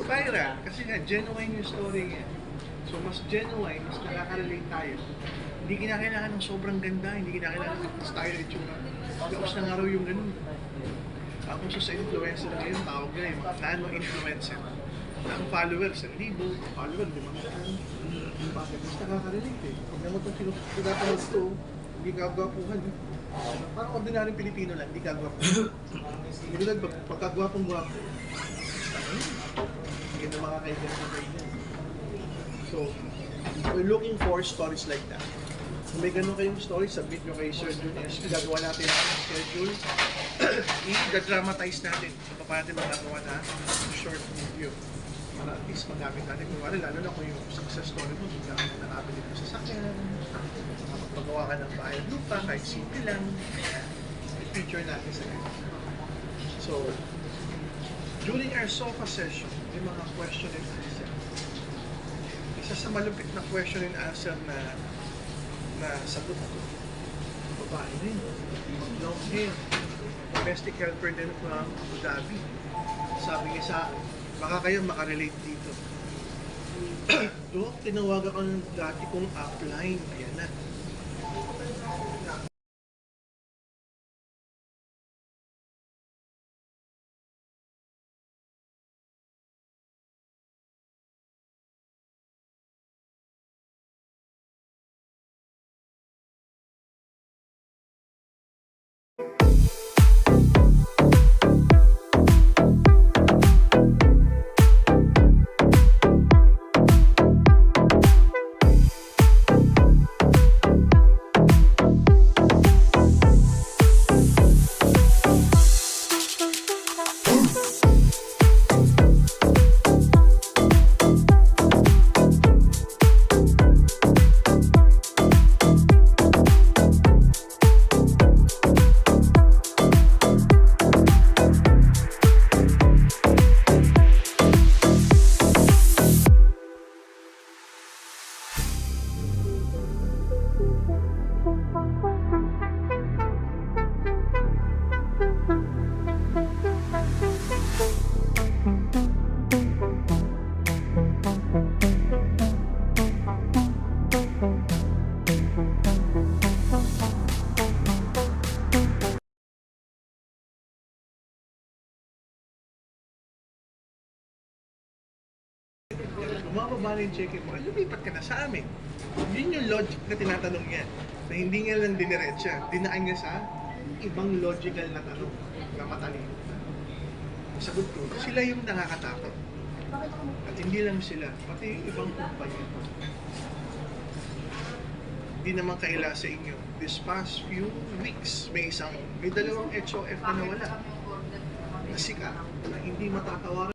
viral kasi nga genuine yung story niya. So mas genuine, mas nakaka-relate tayo. Hindi kinakailangan ng sobrang ganda, hindi kinakailangan ng style at itsura. Tapos na nga raw yung ganun. Kung sa influencer na ngayon, tawag na yung mga nano-influencer. Ang followers, 1,000, followers, 500. Bakit? Mas nakaka-relate eh. Pag naman itong pinapanood ko, hindi kagwapuhan eh. Parang ordinaryong Pilipino lang, hindi kagwapuhan. Hindi lang, pagkagwapong-gwapo. Hindi na makakaigan sa kaigan. So, we're looking for stories like that. Kung may ganun kayong story, submit nyo kay Sir Junior. Gagawa natin ang schedule. I-dramatize natin. So, paano natin magagawa na short video. Para at least magamit natin. Kung wala, lalo na kung yung success story mo, biglang nakabili mo sa sakyan, makapagawa ka ng bahay at lupa, kahit simple lang, i-feature natin sa ganun. So, during our sofa session, may mga question and answer. Isa sa malupit na question and answer na sagot ko. Babae rin. Long hair. Domestic helper din from Abu Dhabi. Sabi niya sa akin, baka kayo makarelate dito. Dok, tinawagan ko ng dati kong upline. Ayan na. Bumababa na yung check-in mo, lumipat ka na sa amin. Yun yung logic na tinatanong niya. Na hindi niya lang diniretsa, dinaan niya sa ibang logical na tanong na matalino. Sagot ko, sila yung nakakatakot. At hindi lang sila, pati yung ibang kumpanya. Hindi naman kaila sa inyo. This past few weeks, may dalawang HOF na nawala. Na sika, na hindi matatawaran.